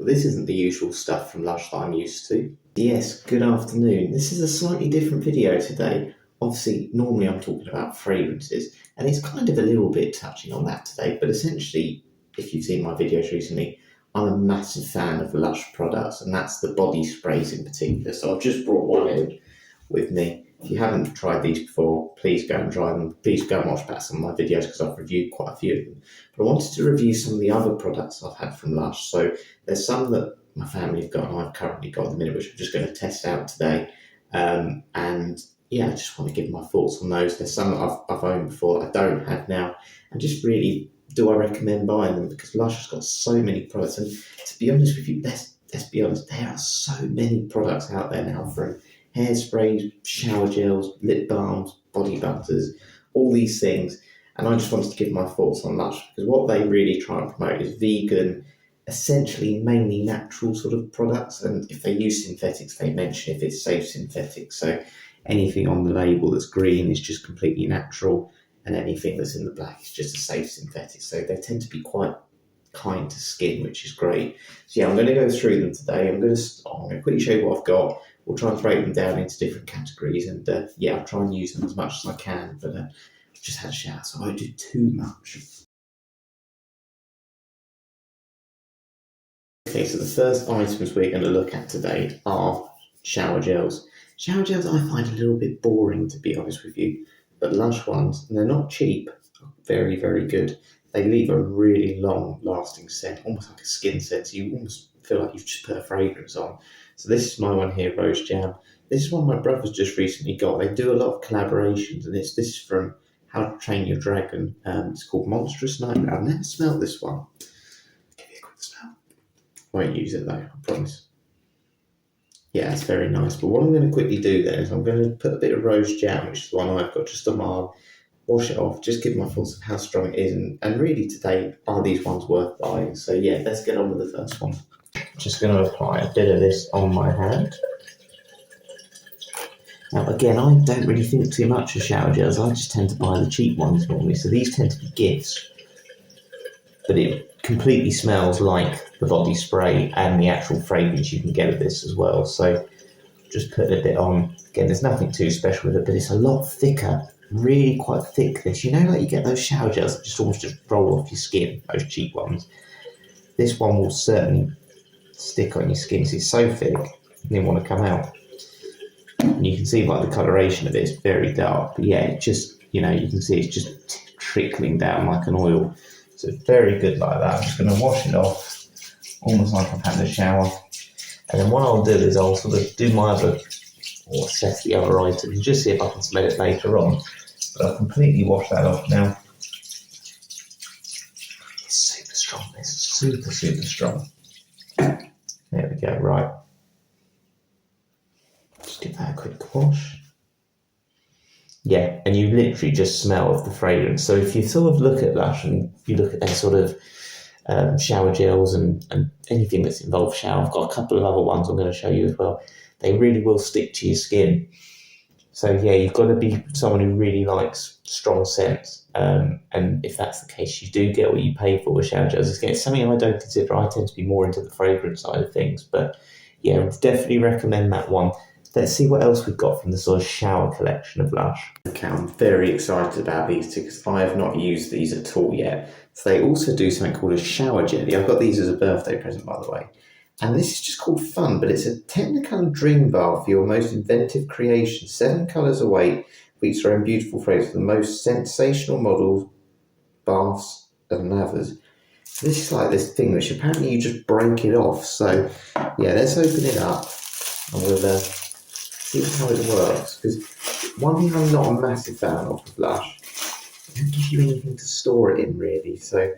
but this isn't the usual stuff from Lush that I'm used to. Yes, good afternoon. This is a slightly different video today. Obviously, normally I'm talking about fragrances, and it's kind of a little bit touching on that today, but essentially, if you've seen my videos recently, I'm a massive fan of Lush products, and that's the body sprays in particular. So I've just brought one in with me. If you haven't tried these before, please go and try them. Please go and watch back some of my videos because I've reviewed quite a few of them. But I wanted to review some of the other products I've had from Lush. So there's some that my family have got and I've currently got at the minute, which I'm just going to test out today. And yeah, I just want to give my thoughts on those. There's some that I've owned before that I don't have now. And just really, do I recommend buying them? Because Lush has got so many products. And to be honest with you, let's be honest, there are so many products out there now, from hairsprays, shower gels, lip balms, body butters, all these things. And I just wanted to give my thoughts on Lush, because what they really try and promote is vegan, essentially mainly natural sort of products. And if they use synthetics, they mention if it's safe synthetics. So anything on the label that's green is just completely natural, and anything that's in the black is just a safe synthetic. So they tend to be quite kind to skin, which is great. So yeah, I'm going to go through them today. I'm going to quickly show you what I've got. We'll try and break them down into different categories, and yeah, I'll try and use them as much as I can, but I've just had a shower, so I don't do too much. Okay, so the first items we're going to look at today are shower gels. Shower gels I find a little bit boring, to be honest with you, but Lush ones, and they're not cheap, very, very good. They leave a really long lasting scent, almost like a skin scent, so you almost feel like you've just put a fragrance on. So this is my one here, Rose Jam. This is one my brother's just recently got. They do a lot of collaborations, and this is from How to Train Your Dragon. It's called Monstrous Nightmare. I've never smelled this one. I'll give you a quick smell. Won't use it though, I promise. Yeah, it's very nice. But what I'm going to quickly do then is I'm going to put a bit of Rose Jam, which is the one I've got, just on my arm, wash it off, just give my thoughts of how strong it is, and really today, are these ones worth buying? So yeah, let's get on with the first one. Just going to apply a bit of this on my hand. Now again, I don't really think too much of shower gels. I just tend to buy the cheap ones normally, so these tend to be gifts. But it completely smells like the body spray and the actual fragrance you can get of this as well. So just put a bit on. Again, there's nothing too special with it, but it's a lot thicker, really quite thick this. You know, like you get those shower gels that just almost just roll off your skin, those cheap ones. This one will certainly stick on your skin, so it's so thick you didn't want to come out. And you can see like the coloration of it is very dark, but yeah, it just, you know, you can see it's just trickling down like an oil. So it's very good like that. I'm just going to wash it off, almost like I've had a shower. And then what I'll do is I'll sort of do my other, or assess the other item, and just see if I can smell it later on. But I'll completely wash that off now. It's super strong, this is super, super strong. There we go, right. Just give that a quick wash. Yeah, and you literally just smell of the fragrance. So if you sort of look at Lush and you look at their sort of shower gels and anything that's involved shower, I've got a couple of other ones I'm going to show you as well. They really will stick to your skin. So yeah, you've got to be someone who really likes strong scents. And if that's the case, you do get what you pay for with shower gels. It's something I don't consider. I tend to be more into the fragrance side of things. But yeah, I would definitely recommend that one. Let's see what else we've got from the sort of shower collection of Lush. Okay, I'm very excited about these two because I have not used these at all yet. So they also do something called a shower jelly. I've got these as a birthday present, by the way. And this is just called Fun, but it's a Technicolor dream bar for your most inventive creation. 7 colours away for each their own beautiful phrase for the most sensational models, baths and lavers. This is like this thing which apparently you just break it off. So yeah, let's open it up and we'll see how it works. Because one thing I'm not a massive fan of with Lush, they don't give you anything to store it in really. So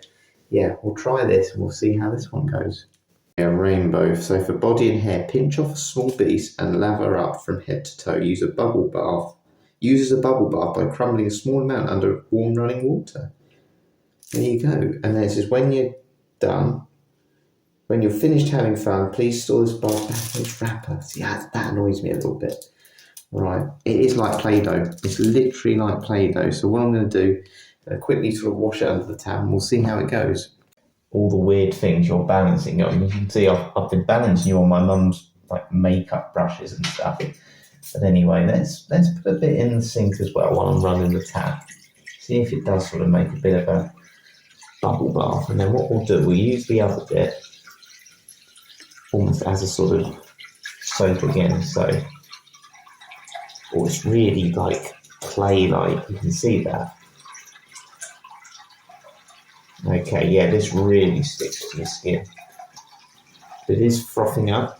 yeah, we'll try this and we'll see how this one goes. A rainbow. So for body and hair, pinch off a small piece and lather up from head to toe. Use a bubble bath. Use as a bubble bath by crumbling a small amount under warm running water. There you go. And then it says, when you're done, when you're finished having fun, please store this bath back in its wrapper. See, that annoys me a little bit. Right, it is like Play-Doh. It's literally like Play-Doh. So what I'm going to do, quickly sort of wash it under the tap and we'll see how it goes. all the weird things you're balancing on. You can see I've been balancing you on my mum's like makeup brushes and stuff. But anyway, let's put a bit in the sink as well while I'm running the tap. See if it does sort of make a bit of a bubble bath. And then what we'll do, we'll use the other bit almost as a sort of soap again. So, oh, it's really like clay-like. You can see that. Okay, yeah, this really sticks to your skin. It is frothing up.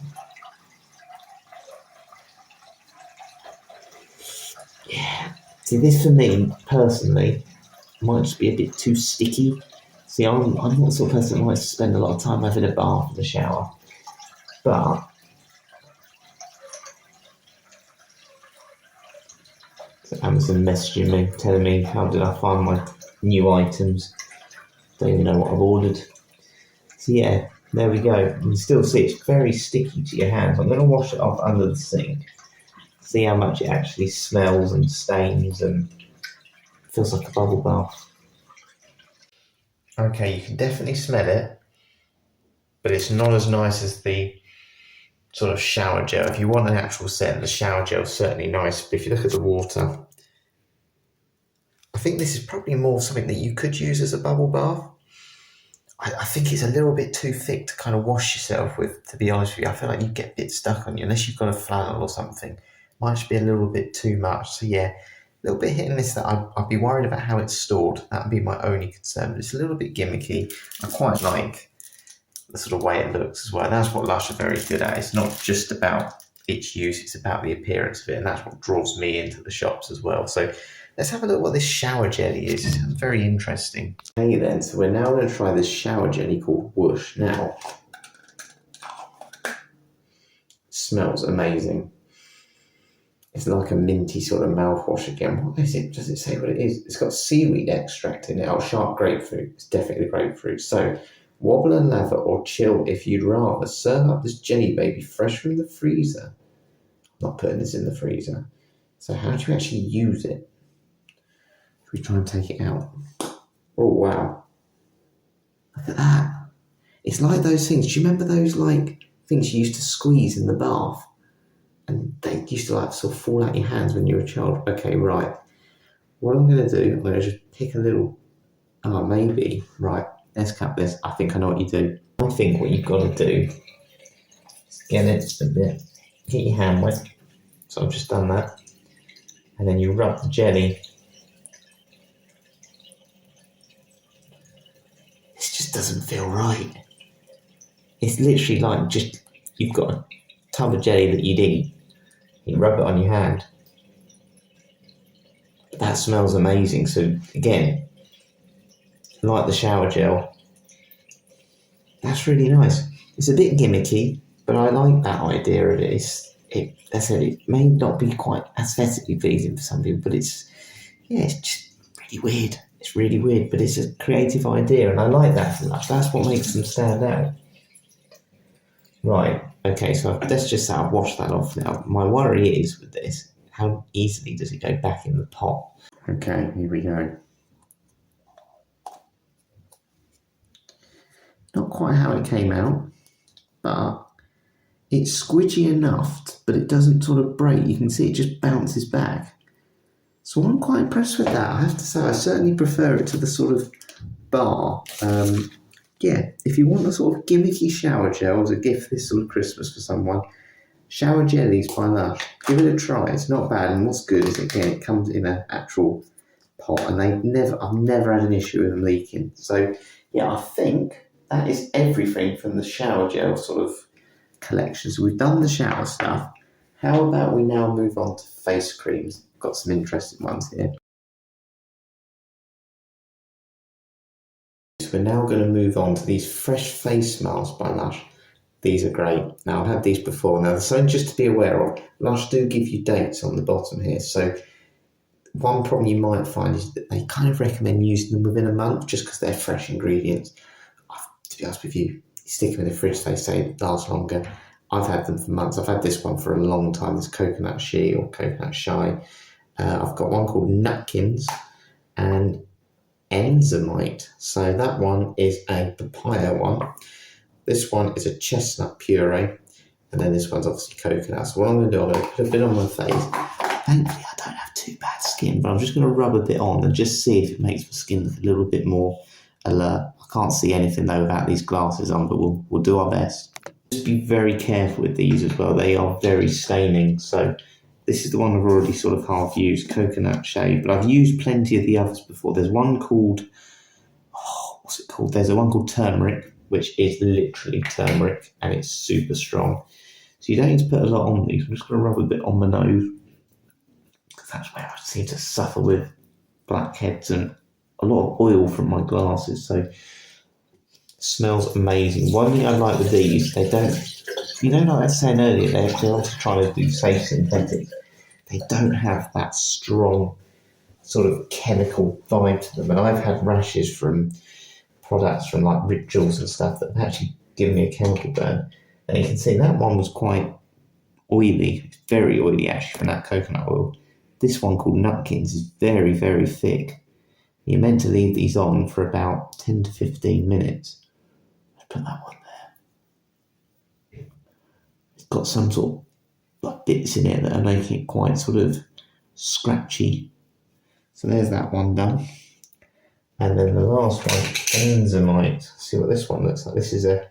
Yeah. See, this for me, personally, might just be a bit too sticky. See, I'm not the sort of person that likes to spend a lot of time having a bath and a shower. But so Amazon messaging me, telling me how did I find my new items. Don't even know what I've ordered. So yeah, there we go. You can still see it's very sticky to your hands. I'm going to wash it off under the sink. See how much it actually smells and stains and feels like a bubble bath. Okay, you can definitely smell it, but it's not as nice as the sort of shower gel. If you want an actual scent, the shower gel is certainly nice, but if you look at the water, I think this is probably more something that you could use as a bubble bath. I think it's a little bit too thick to kind of wash yourself with, to be honest with you. I feel like you get a bit stuck on you, unless you've got a flannel or something. Might just be a little bit too much. So yeah, a little bit hit and miss that. I'd be worried about how it's stored. That would be my only concern. But it's a little bit gimmicky. I quite like the sort of way it looks as well. That's what Lush are very good at. It's not just about its use, it's about the appearance of it. And that's what draws me into the shops as well. So let's have a look at what this shower jelly is. It's very interesting. Okay then, so we're now going to try this shower jelly called Whoosh. Now, it smells amazing. It's like a minty sort of mouthwash again. What is it? Does it say what it is? It's got seaweed extract in it. Oh, sharp grapefruit. It's definitely the grapefruit. So, wobble and lather or chill if you'd rather. Serve up this jelly baby fresh from the freezer. I'm not putting this in the freezer. So how do you actually use it? If we try and take it out. Oh, wow. Look at that. It's like those things. Do you remember those like things you used to squeeze in the bath? And they used to like sort of fall out your hands when you were a child. Okay, right. What I'm going to do, I'm going to just pick a little, maybe, right, let's cut this. I think I know what you do. I think what you've got to do is get it a bit, get your hand wet. So I've just done that. And then you rub the jelly. This just doesn't feel right. It's literally like just, you've got a tub of jelly that you'd eat. You rub it on your hand. That smells amazing. So again, like the shower gel, that's really nice. It's a bit gimmicky, but I like that idea of it. As I said, it may not be quite aesthetically pleasing for some people, but it's just really weird. It's really weird, but it's a creative idea, and I like that so much. That's what makes them stand out. Right, okay, so let's just say I've washed that off now. My worry is with this, how easily does it go back in the pot? Okay, here we go. Not quite how it came out, but it's squidgy enough, but it doesn't sort of break. You can see it just bounces back. So I'm quite impressed with that. I have to say, I certainly prefer it to the sort of bar. If you want a sort of gimmicky shower gel as a gift this sort of Christmas for someone, Shower Jellies by Lush. Give it a try. It's not bad, and what's good is again it comes in an actual pot, and I've never had an issue with them leaking. So yeah, I think that is everything from the shower gel sort of collection. So we've done the shower stuff. How about we now move on to face creams? Got some interesting ones here. So we're now going to move on to these fresh face masks by Lush. These are great. Now, I've had these before. Now, there's something just to be aware of. Lush do give you dates on the bottom here. So one problem you might find is that they kind of recommend using them within a month just because they're fresh ingredients. To be honest with you, stick them in the fridge, they say last longer. I've had them for months. I've had this one for a long time, this Coconut She or Coconut Shy. I've got one called Nutkins, and Enzymite. So that one is a papaya one. This one is a chestnut puree. And then this one's obviously coconut. So what I'm going to do, I'm going to put a bit on my face. Thankfully, I don't have too bad skin, but I'm just going to rub a bit on and just see if it makes my skin look a little bit more alert. I can't see anything though without these glasses on, but we'll do our best. Just be very careful with these as well. They are very staining. So this is the one I've already sort of half used, coconut shade, but I've used plenty of the others before. There's one called, what's it called? There's a one called turmeric, which is literally turmeric, and it's super strong. So you don't need to put a lot on these. I'm just going to rub a bit on my nose, because that's where I seem to suffer with blackheads and a lot of oil from my glasses. So it smells amazing. One thing I like with these, they don't, you know, like I was saying earlier, they're also trying to do safe synthetic. They don't have that strong sort of chemical vibe to them. And I've had rashes from products from like rituals and stuff that have actually given me a chemical burn. And you can see that one was quite oily. It's very oily actually from that coconut oil. This one called Nutkins is very, very thick. You're meant to leave these on for about 10 to 15 minutes. Let's put that one there. It's got some sort of like bits in it that are making it quite sort of scratchy. So there's that one done. And then the last one, Enzymite. See what this one looks like. This is a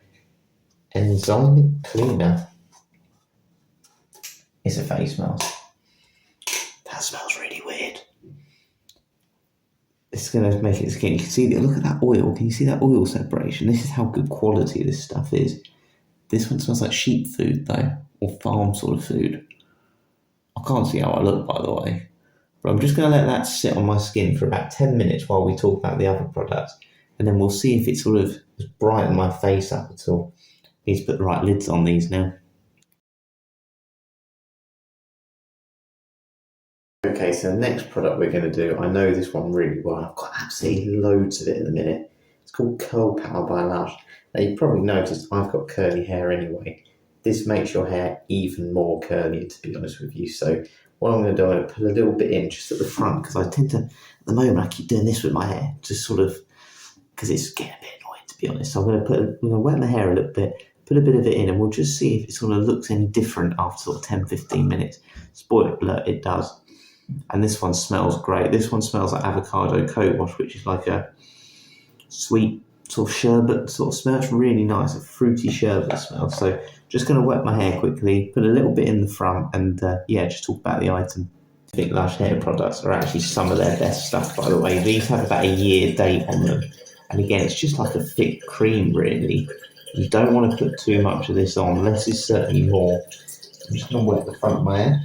enzyme cleaner. It's a face mask. That smells really weird. It's going to make it skin. You can see, look at that oil. Can you see that oil separation? This is how good quality this stuff is. This one smells like sheep food though, or farm sort of food. I can't see how I look, by the way. But I'm just going to let that sit on my skin for about 10 minutes while we talk about the other products. And then we'll see if it sort of has brightened my face up at all. Need to put the right lids on these now. Okay, so the next product we're going to do, I know this one really well. I've got absolutely loads of it in the minute. It's called Curl Power by Lush. Now you've probably noticed I've got curly hair anyway. This makes your hair even more curly, to be honest with you. So what I'm going to do, I'm going to put a little bit in just at the front, because I tend to, at the moment, I keep doing this with my hair, just sort of, because it's getting a bit annoying, to be honest. So I'm going to wet my hair a little bit, put a bit of it in, and we'll just see if it sort of looks any different after sort of 10, 15 minutes. Spoiler alert, it does. And this one smells great. This one smells like avocado coat wash, which is like a sweet sort of sherbet sort of smell. It's really nice, a fruity sherbet smell. So just going to wet my hair quickly, put a little bit in the front, and just talk about the item. I think Lush hair products are actually some of their best stuff, by the way. These have about a year date on them. And again, it's just like a thick cream, really. You don't want to put too much of this on. Less is certainly more. I'm just going to wet the front of my hair.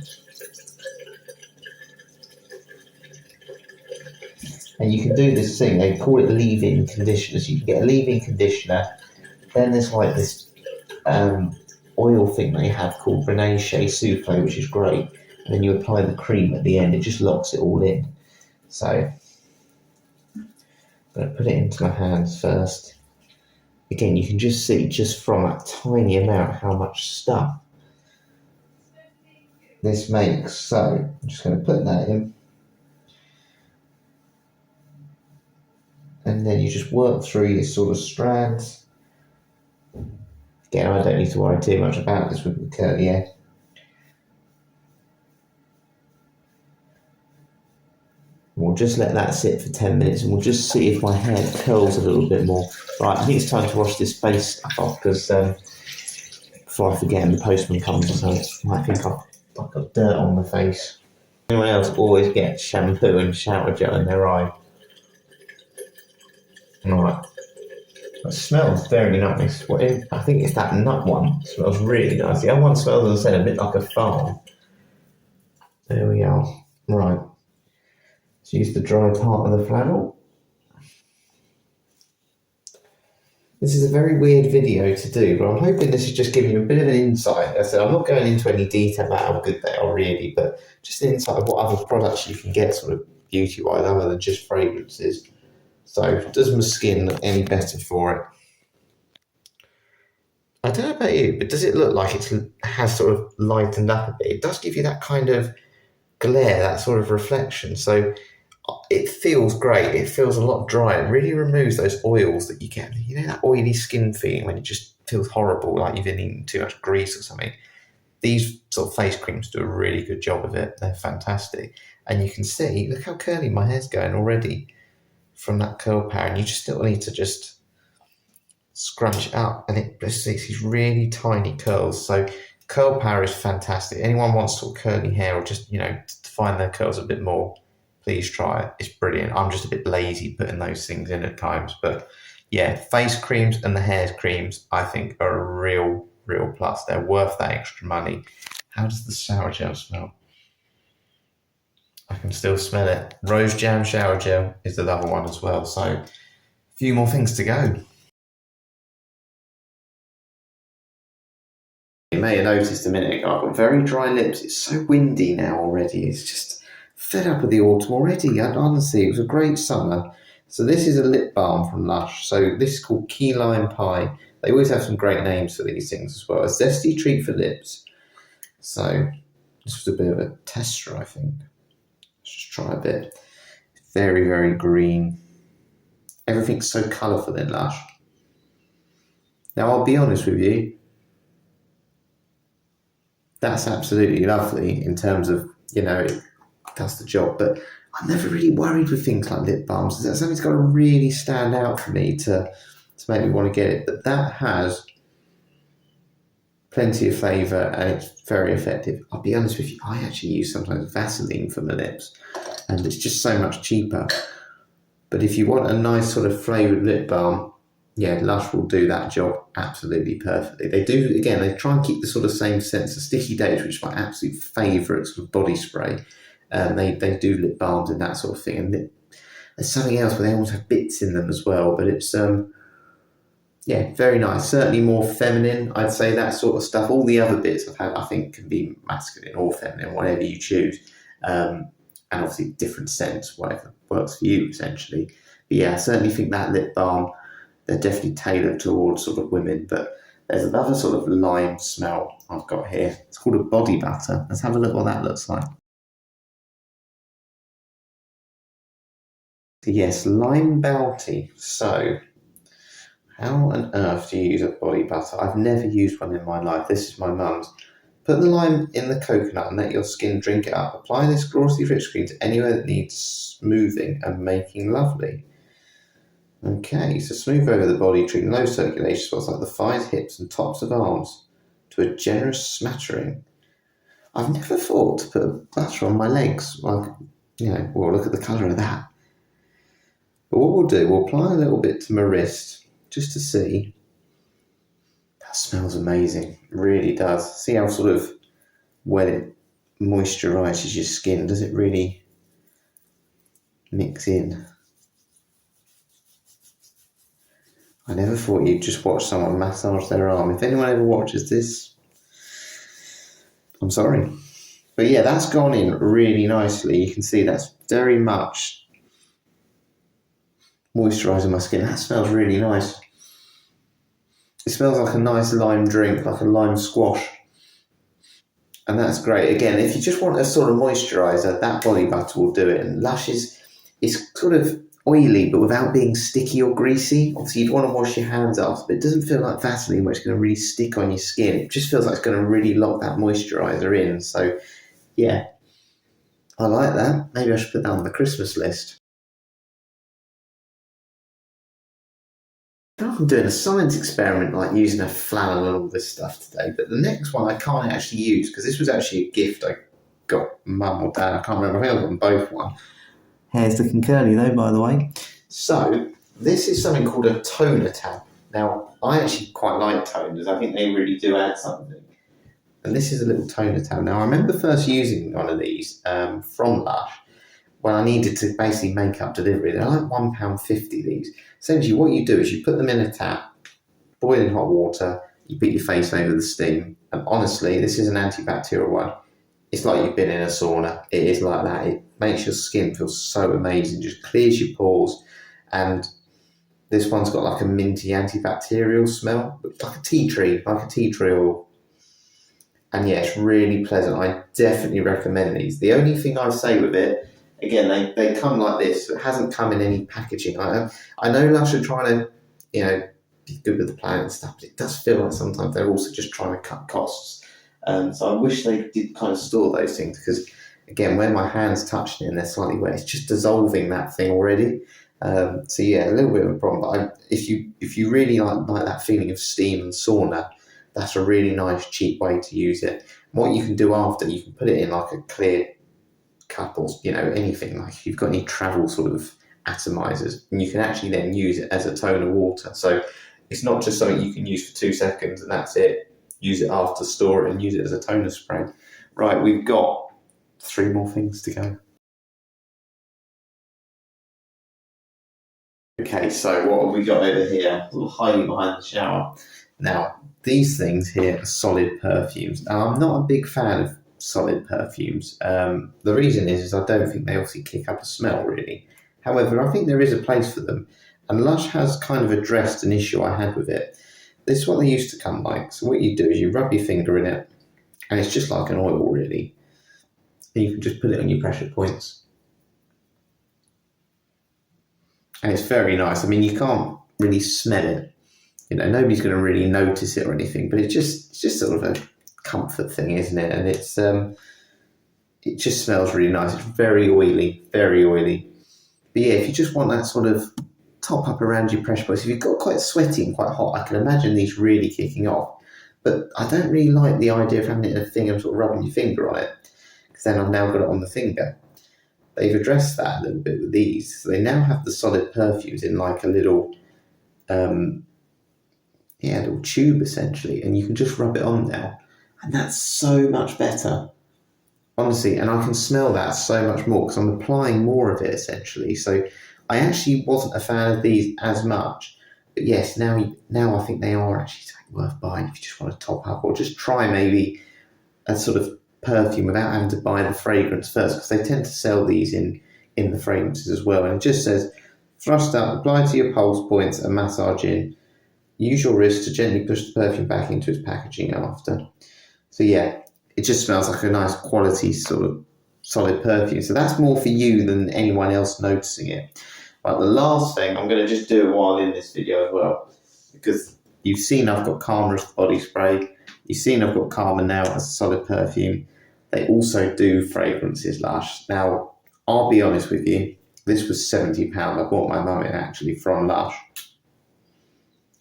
And you can do this thing, they call it leave-in conditioner. So you can get a leave-in conditioner. Then there's like this oil thing they have called René Shea Souffle, which is great. And then you apply the cream at the end. It just locks it all in. So I'm going to put it into my hands first. Again, you can just see just from that tiny amount how much stuff this makes. So I'm just going to put that in. And then you just work through your sort of strands. Again, I don't need to worry too much about this with the curly hair. We'll just let that sit for 10 minutes, and we'll just see if my hair curls a little bit more. Right, I think it's time to wash this face stuff off, because before I forget and the postman comes, so I might think I've got dirt on my face. Anyone else always gets shampoo and shower gel in their eye? Alright, it smells very nice. I think it's that nut one. It smells really nice. The other one smells, as I said, a bit like a farm. There we are. Right, let's use the dry part of the flannel. This is a very weird video to do, but I'm hoping this is just giving you a bit of an insight. As I said, I'm not going into any detail about how good they are really, but just an insight of what other products you can get sort of beauty-wise other than just fragrances. So, does my skin look any better for it? I don't know about you, but does it look like it has sort of lightened up a bit? It does give you that kind of glare, that sort of reflection. So, it feels great. It feels a lot drier. It really removes those oils that you get. You know, that oily skin feeling when it just feels horrible, like you've been eating too much grease or something. These sort of face creams do a really good job of it. They're fantastic. And you can see, look how curly my hair's going already from that curl power. And you just still need to just scrunch it up, and it just makes these really tiny curls. So curl power is fantastic. Anyone wants sort of curly hair or just, to define their curls a bit more, please try it. It's brilliant. I'm just a bit lazy putting those things in at times. But yeah, face creams and the hair creams, I think, are a real plus. They're worth that extra money. How does the shower gel smell? I can still smell it. Rose jam shower gel is the other one as well. So a few more things to go. You may have noticed a minute ago, I've got very dry lips. It's so windy now already. It's just fed up with the autumn already. Honestly, it was a great summer. So this is a lip balm from Lush. So this is called Key Lime Pie. They always have some great names for these things as well. A zesty treat for lips. So this was a bit of a tester, I think. Let's just try a bit. Very, very green. Everything's so colourful in Lush. Now, I'll be honest with you. That's absolutely lovely in terms of, it does the job. But I'm never really worried with things like lip balms. Something's got to really stand out for me to make me want to get it. But that has plenty of flavour and it's very effective. I'll be honest with you, I actually use sometimes Vaseline for my lips and it's just so much cheaper. But if you want a nice sort of flavoured lip balm, yeah, Lush will do that job absolutely perfectly. They do, again, they try and keep the sort of same sense of Sticky Dates, which is my absolute favourite sort of body spray. They do lip balms and that sort of thing. And there's something else where they almost have bits in them as well. But it's, very nice. Certainly more feminine, I'd say, that sort of stuff. All the other bits I've had, I think, can be masculine or feminine, whatever you choose. And obviously different scents, whatever works for you, essentially. But yeah, I certainly think that lip balm, they're definitely tailored towards sort of women. But there's another sort of lime smell I've got here. It's called a body butter. Let's have a look what that looks like. Yes, lime bounty. So, how on earth do you use a body butter? I've never used one in my life. This is my mum's. Put the lime in the coconut and let your skin drink it up. Apply this glossy rich cream to anywhere that needs smoothing and making lovely. Okay, so smooth over the body, treat low circulation spots like the thighs, hips and tops of arms to a generous smattering. I've never thought to put a butter on my legs. Well, look at the colour of that. But what we'll do, we'll apply a little bit to my wrist just to see. That smells amazing. It really does. See how sort of when it moisturises your skin, does it really mix in? I never thought you'd just watch someone massage their arm. If anyone ever watches this, I'm sorry. But yeah, that's gone in really nicely. You can see that's very much moisturising my skin. That smells really nice. It smells like a nice lime drink, like a lime squash. And that's great. Again, if you just want a sort of moisturiser, that body butter will do it. And Lush is sort of oily, but without being sticky or greasy. Obviously, you'd want to wash your hands off, but it doesn't feel like Vaseline where it's going to really stick on your skin. It just feels like it's going to really lock that moisturiser in. So, yeah, I like that. Maybe I should put that on the Christmas list. I'm doing a science experiment like using a flannel and all this stuff today, but the next one I can't actually use because this was actually a gift I got mum or dad. I can't remember. I think I got them both one. Hair's looking curly though, by the way. So this is something called a toner tab. Now I actually quite like toners. I think they really do add something. And this is a little toner tab. Now I remember first using one of these from Lush when I needed to basically make up delivery. They're like £1.50 these. Essentially what you do is you put them in a tap, boiling hot water, you put your face over the steam, and honestly, this is an antibacterial one. It's like you've been in a sauna. It is like that. It makes your skin feel so amazing, just clears your pores, and this one's got like a minty antibacterial smell, like a tea tree oil. And yeah, it's really pleasant. I definitely recommend these. The only thing I say with it, again, they come like this. So it hasn't come in any packaging. I know Lush are trying to, be good with the planet and stuff, but it does feel like sometimes they're also just trying to cut costs. So I wish they did kind of store those things, because, again, when my hand's touching it and they're slightly wet, it's just dissolving that thing already. So yeah, a little bit of a problem. But if you really like that feeling of steam and sauna, that's a really nice cheap way to use it. What you can do after, you can put it in like a clear cup or anything, like if you've got any travel sort of atomizers, and you can actually then use it as a toner water. So it's not just something you can use for 2 seconds and that's it. Use it after, store it, and use it as a toner spray. Right, we've got 3 more things to go. Okay, so what have we got over here? A little hiding behind the shower. Now, these things here are solid perfumes. Now, I'm not a big fan of solid perfumes. The reason is I don't think they obviously kick up a smell, really. However, I think there is a place for them. And Lush has kind of addressed an issue I had with it. This is what they used to come like. So what you do is you rub your finger in it, and it's just like an oil, really. And you can just put it on your pressure points. And it's very nice. I mean, you can't really smell it. Nobody's going to really notice it or anything, but it's just sort of a comfort thing, isn't it? And it just smells really nice. It's very oily, very oily. But yeah, if you just want that sort of top up around your pressure points, if you've got quite sweaty and quite hot, I can imagine these really kicking off. But I don't really like the idea of having it in a thing and sort of rubbing your finger on it, because then I've now got it on the finger. They've addressed that a little bit with these. So they now have the solid perfumes in like a little, little tube essentially, and you can just rub it on now. And that's so much better, honestly. And I can smell that so much more because I'm applying more of it essentially. So I actually wasn't a fan of these as much. But yes, now I think they are actually worth buying if you just want to top up, or just try maybe a sort of perfume without having to buy the fragrance first, because they tend to sell these in the fragrances as well. And it just says, thrust out, apply to your pulse points and massage in. Use your wrist to gently push the perfume back into its packaging after. So yeah, it just smells like a nice quality sort of solid perfume. So that's more for you than anyone else noticing it. Right, the last thing, I'm going to just do it while in this video as well, because you've seen I've got Karma as the body spray. You've seen I've got Karma now as a solid perfume. They also do fragrances, Lush. Now, I'll be honest with you, this was £70. I bought my mum it actually from Lush.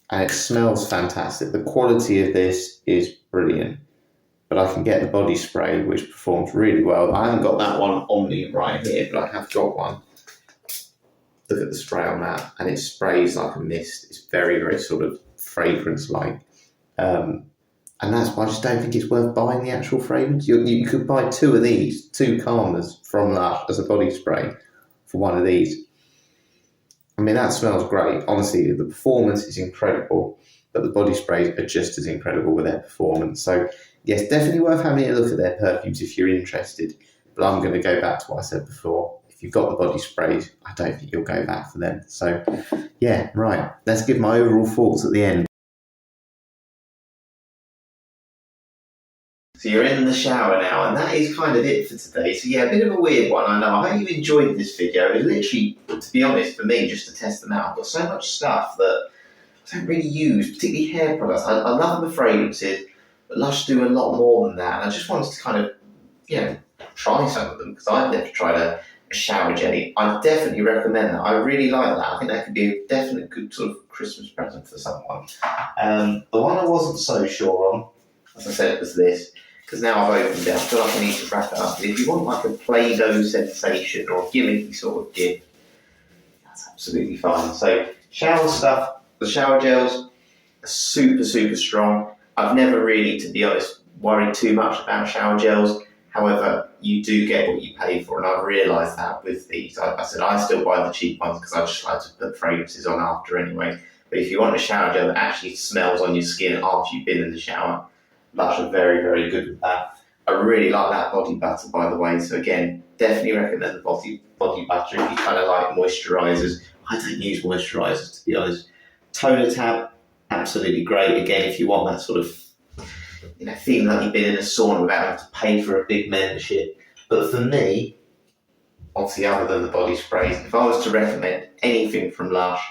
And it smells fantastic. The quality of this is brilliant. But I can get the body spray, which performs really well. I haven't got that one on me right here, but I have got one. Look at the spray on that. And it sprays like a mist. It's very, very sort of fragrance-like. And that's why I just don't think it's worth buying the actual fragrance. You could buy 2 of these, 2 Karmas from Lush as a body spray for one of these. I mean, that smells great. Honestly, the performance is incredible, but the body sprays are just as incredible with their performance. So, yes, definitely worth having a look at their perfumes if you're interested. But I'm going to go back to what I said before. If you've got the body sprays, I don't think you'll go back for them. So, yeah, right. Let's give my overall thoughts at the end. So you're in the shower now, and that is kind of it for today. So yeah, a bit of a weird one, I know. I hope you've enjoyed this video. It was literally, to be honest, for me, just to test them out. I've got so much stuff that I don't really use, particularly hair products. I love the fragrances, but Lush do a lot more than that. And I just wanted to kind of, try some of them, because I've never tried a shower jelly. I definitely recommend that. I really like that. I think that could be a definite good sort of Christmas present for someone. The one I wasn't so sure on, as I said, was this. Because now I've opened it, I feel like I need to wrap it up. But if you want like a Play-Doh sensation or a gimmicky sort of gift, that's absolutely fine. So shower stuff, the shower gels are super, super strong. I've never really, to be honest, worried too much about shower gels. However, you do get what you pay for, and I've realised that with these. I said I still buy the cheap ones because I just like to put fragrances on after anyway. But if you want a shower gel that actually smells on your skin after you've been in the shower, Lush are very, very good with that. I really like that body butter, by the way. So again, definitely recommend the body butter if you kind of like moisturisers. I don't use moisturisers, to be honest. Toner tab, absolutely great. Again, if you want that sort of, feeling like you've been in a sauna without having to pay for a big membership. But for me, obviously other than the body sprays, if I was to recommend anything from Lush,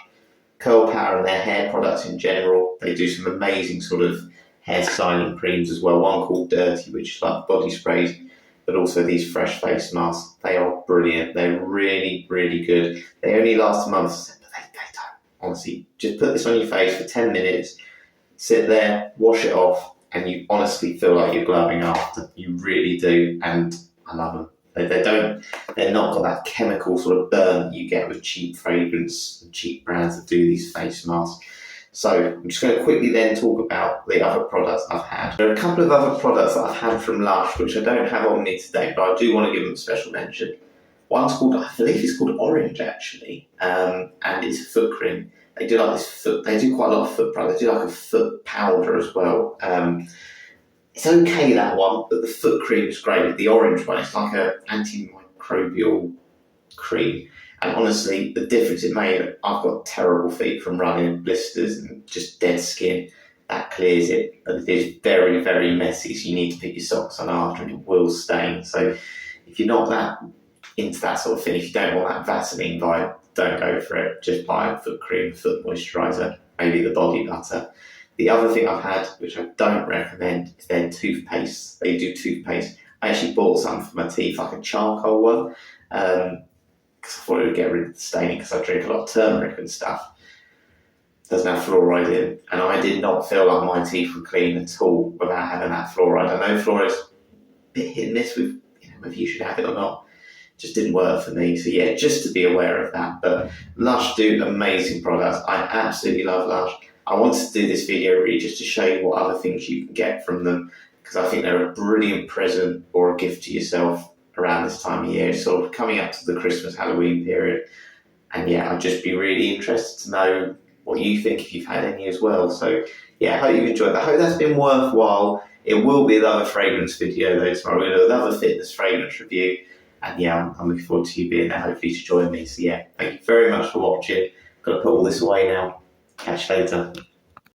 Curl Power and their hair products in general, they do some amazing sort of hair styling creams as well. One called Dirty, which is like body sprays, but also these fresh face masks. They are brilliant. They're really, really good. They only last a month, but they don't. Honestly, just put this on your face for 10 minutes, sit there, wash it off, and you honestly feel like you're glowing after. You really do, and I love them. They're not got that chemical sort of burn that you get with cheap fragrance and cheap brands that do these face masks. So I'm just going to quickly then talk about the other products I've had. There are a couple of other products that I've had from Lush, which I don't have on me today, but I do want to give them a special mention. One's called, I believe it's called Orange actually, and it's a foot cream. They do like this foot, they do quite a lot of foot products. They do like a foot powder as well. It's okay, that one, but the foot cream is great. The orange one, it's like an antimicrobial cream. And honestly, the difference it made, I've got terrible feet from running, blisters and just dead skin. That clears it, but it is very, very messy, so you need to pick your socks on after and it will stain. So if you're not that into that sort of thing, if you don't want that Vaseline vibe, don't go for it. Just buy a foot cream, foot moisturiser, maybe the body butter. The other thing I've had, which I don't recommend, is their toothpaste. They do toothpaste. I actually bought some for my teeth, like a charcoal one, because I thought it would get rid of the staining because I drink a lot of turmeric and stuff. Doesn't have fluoride in, and I did not feel like my teeth were clean at all without having that fluoride. I know fluoride's a bit hit and miss with whether you should have it or not. Just didn't work for me. So yeah, just to be aware of that. But Lush do amazing products. I absolutely love Lush. I wanted to do this video really just to show you what other things you can get from them, because I think they're a brilliant present or a gift to yourself around this time of year, sort of coming up to the Christmas, Halloween period. And yeah, I'd just be really interested to know what you think if you've had any as well. So yeah, I hope you've enjoyed that. I hope that's been worthwhile. It will be another fragrance video though tomorrow. We're going to do another fitness fragrance review. And yeah, I'm looking forward to you being there, hopefully to join me. So yeah, thank you very much for watching. Got to put all this away now. Catch you later.